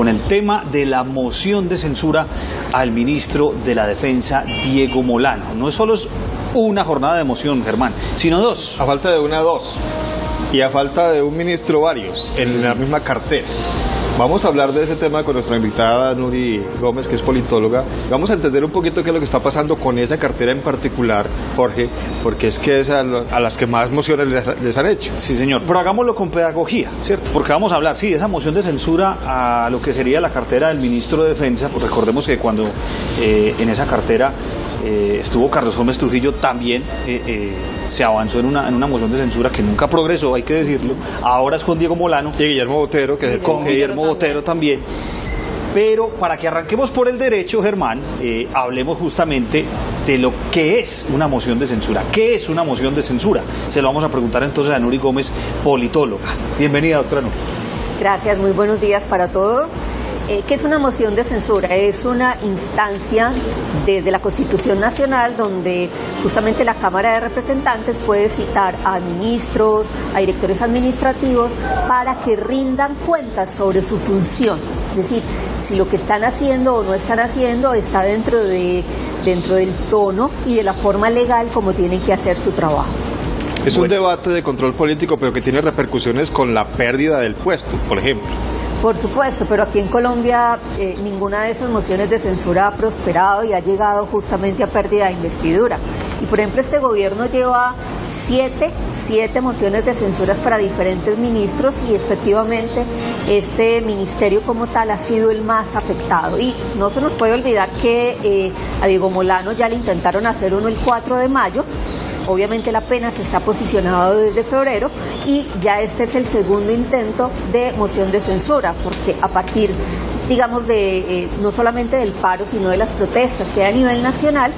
con el tema de la moción de censura al ministro de la Defensa, Diego Molano. No es solo una jornada de moción, Germán, sino dos. A falta de una, dos. Y a falta de un ministro, varios, en la misma cartera. Vamos a hablar de ese tema con nuestra invitada Nuri Gómez, que es politóloga. Vamos a entender un poquito qué es lo que está pasando con esa cartera en particular, Jorge, porque es que es a las que más mociones les han hecho. Sí, señor, pero hagámoslo con pedagogía, ¿cierto? Porque vamos a hablar, sí, de esa moción de censura a lo que sería la cartera del ministro de Defensa. Pues recordemos que cuando en esa cartera estuvo Carlos Gómez Trujillo, también se avanzó en una moción de censura que nunca progresó, hay que decirlo. Ahora es con Diego Molano. Y Guillermo Botero, que es con Guillermo Botero también. Pero para que arranquemos por el derecho, Germán, hablemos justamente de lo que es una moción de censura. ¿Qué es una moción de censura? Se lo vamos a preguntar entonces a Nuri Gómez, politóloga. Bienvenida, doctora Nuri. Gracias, muy buenos días para todos. ¿Qué es una moción de censura? Es una instancia desde la Constitución Nacional donde justamente la Cámara de Representantes puede citar a ministros, a directores administrativos para que rindan cuentas sobre su función. Es decir, si lo que están haciendo o no están haciendo está dentro del tono y de la forma legal como tienen que hacer su trabajo. Es un debate de control político, pero que tiene repercusiones con la pérdida del puesto, por ejemplo. Por supuesto, pero aquí en Colombia ninguna de esas mociones de censura ha prosperado y ha llegado justamente a pérdida de investidura. Y por ejemplo, este gobierno lleva siete mociones de censuras para diferentes ministros y efectivamente este ministerio como tal ha sido el más afectado. Y no se nos puede olvidar que a Diego Molano ya le intentaron hacer uno el 4 de mayo. Obviamente la pena se está posicionado desde febrero y ya este es el segundo intento de moción de censura, porque a partir, digamos, de no solamente del paro, sino de las protestas que hay a nivel nacional,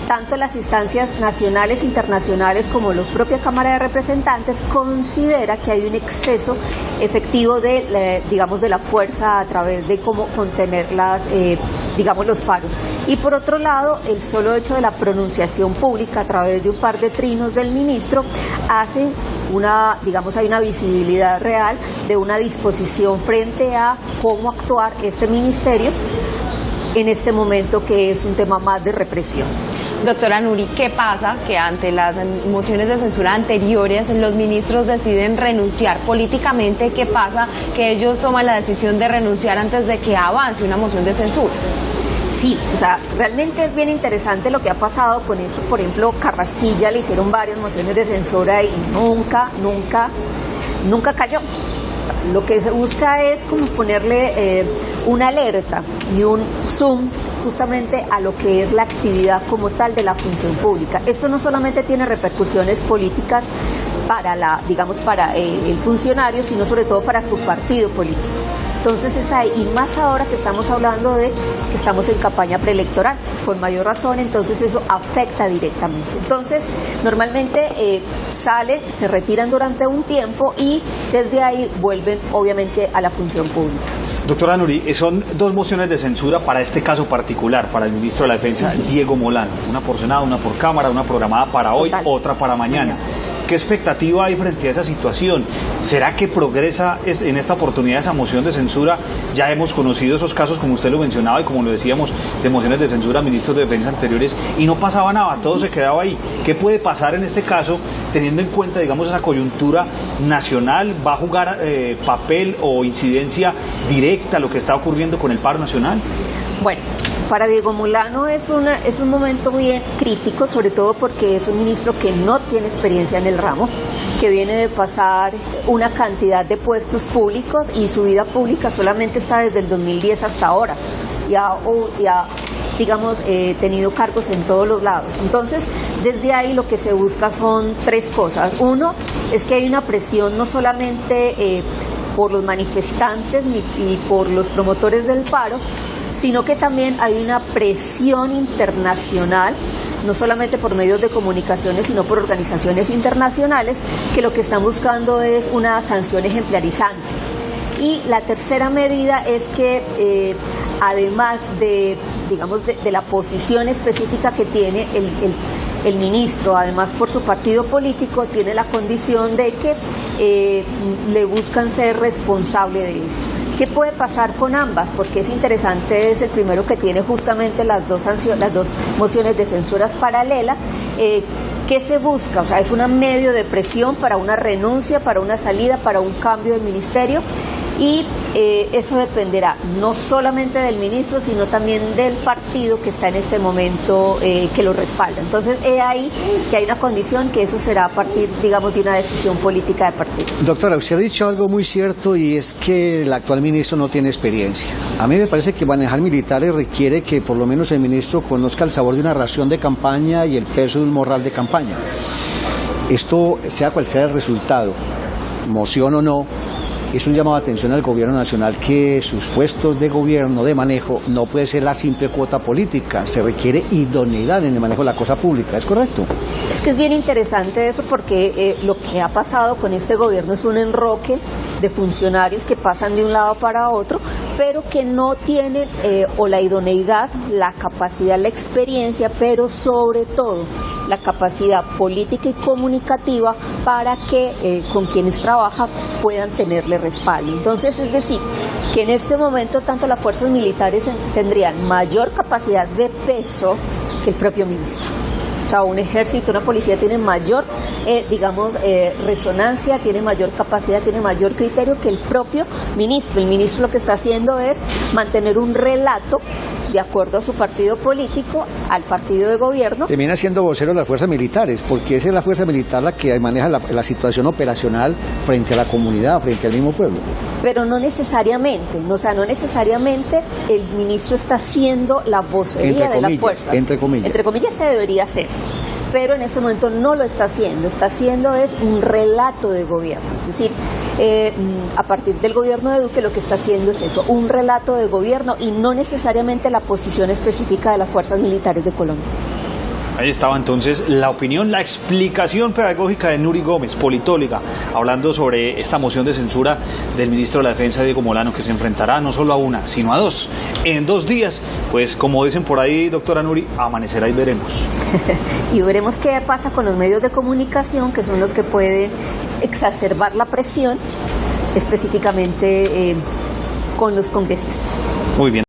tanto las instancias nacionales, internacionales, como la propia Cámara de Representantes considera que hay un exceso efectivo de la fuerza a través de cómo contener los paros. Y por otro lado, el solo hecho de la pronunciación pública a través de un par de trinos del ministro hace hay una visibilidad real de una disposición frente a cómo actuar este ministerio en este momento, que es un tema más de represión. Doctora Nuri, ¿qué pasa? Que ante las mociones de censura anteriores los ministros deciden renunciar políticamente. ¿Qué pasa? Que ellos toman la decisión de renunciar antes de que avance una moción de censura. Sí, realmente es bien interesante lo que ha pasado con esto. Por ejemplo, Carrasquilla le hicieron varias mociones de censura y nunca cayó. Lo que se busca es como ponerle una alerta y un zoom justamente a lo que es la actividad como tal de la función pública. Esto no solamente tiene repercusiones políticas para el funcionario, sino sobre todo para su partido político. Entonces es ahí, y más ahora que estamos hablando de que estamos en campaña preelectoral, con mayor razón, entonces eso afecta directamente. Entonces, normalmente salen, se retiran durante un tiempo y desde ahí vuelven obviamente a la función pública. Doctora Nuri, son dos mociones de censura para este caso particular, para el ministro de la Defensa, Diego Molano. Una por Senado, una por Cámara, una programada para hoy, otra para mañana. ¿Qué expectativa hay frente a esa situación? ¿Será que progresa en esta oportunidad esa moción de censura? Ya hemos conocido esos casos, como usted lo mencionaba y como lo decíamos, de mociones de censura a ministros de defensa anteriores y no pasaba nada, todo se quedaba ahí. ¿Qué puede pasar en este caso, teniendo en cuenta, digamos, esa coyuntura nacional? ¿Va a jugar papel o incidencia directa lo que está ocurriendo con el paro nacional? Bueno, para Diego Molano es un momento bien crítico, sobre todo porque es un ministro que no tiene experiencia en el ramo, que viene de pasar una cantidad de puestos públicos y su vida pública solamente está desde el 2010 hasta ahora. Y ha tenido cargos en todos los lados. Entonces, desde ahí lo que se busca son tres cosas. Uno, es que hay una presión no solamente por los manifestantes y por los promotores del paro, sino que también hay una presión internacional, no solamente por medios de comunicaciones, sino por organizaciones internacionales, que lo que están buscando es una sanción ejemplarizante. Y la tercera medida es que, además de la posición específica que tiene el ministro, además por su partido político, tiene la condición de que le buscan ser responsable de esto. ¿Qué puede pasar con ambas? Porque es interesante, es el primero que tiene justamente las dos mociones de censuras paralelas. ¿Qué se busca? O sea, es un medio de presión para una renuncia, para una salida, para un cambio del ministerio. Y eso dependerá no solamente del ministro, sino también del partido que está en este momento que lo respalda. Entonces, es ahí que hay una condición que eso será a partir, digamos, de una decisión política de partido. Doctora, usted ha dicho algo muy cierto y es que el actual ministro no tiene experiencia. A mí me parece que manejar militares requiere que por lo menos el ministro conozca el sabor de una ración de campaña y el peso de un morral de campaña. Esto, sea cual sea el resultado, moción o no, es un llamado de atención al gobierno nacional que sus puestos de gobierno, de manejo, no puede ser la simple cuota política, se requiere idoneidad en el manejo de la cosa pública, ¿es correcto? Es que es bien interesante eso porque lo que ha pasado con este gobierno es un enroque de funcionarios que pasan de un lado para otro, pero que no tienen o la idoneidad, la capacidad, la experiencia, pero sobre todo la capacidad política y comunicativa para que con quienes trabajan puedan tenerle respaldo. Entonces, es decir, que en este momento tanto las fuerzas militares tendrían mayor capacidad de peso que el propio ministro. O sea, un ejército, una policía tiene mayor, resonancia, tiene mayor capacidad, tiene mayor criterio que el propio ministro. El ministro lo que está haciendo es mantener un relato de acuerdo a su partido político, al partido de gobierno. Termina siendo vocero de las fuerzas militares, porque esa es la fuerza militar la que maneja la situación operacional frente a la comunidad, frente al mismo pueblo. Pero no necesariamente, no el ministro está siendo la vocería de las fuerzas. Entre comillas. Entre comillas se debería hacer. Pero en ese momento no lo está haciendo es un relato de gobierno. Es decir, a partir del gobierno de Duque lo que está haciendo es eso, un relato de gobierno y no necesariamente la posición específica de las fuerzas militares de Colombia. Ahí estaba entonces la opinión, la explicación pedagógica de Nuri Gómez, politóloga, hablando sobre esta moción de censura del ministro de la Defensa, Diego Molano, que se enfrentará no solo a una, sino a dos. En 2 días, pues como dicen por ahí, doctora Nuri, amanecerá y veremos. Y veremos qué pasa con los medios de comunicación, que son los que pueden exacerbar la presión, específicamente con los congresistas. Muy bien.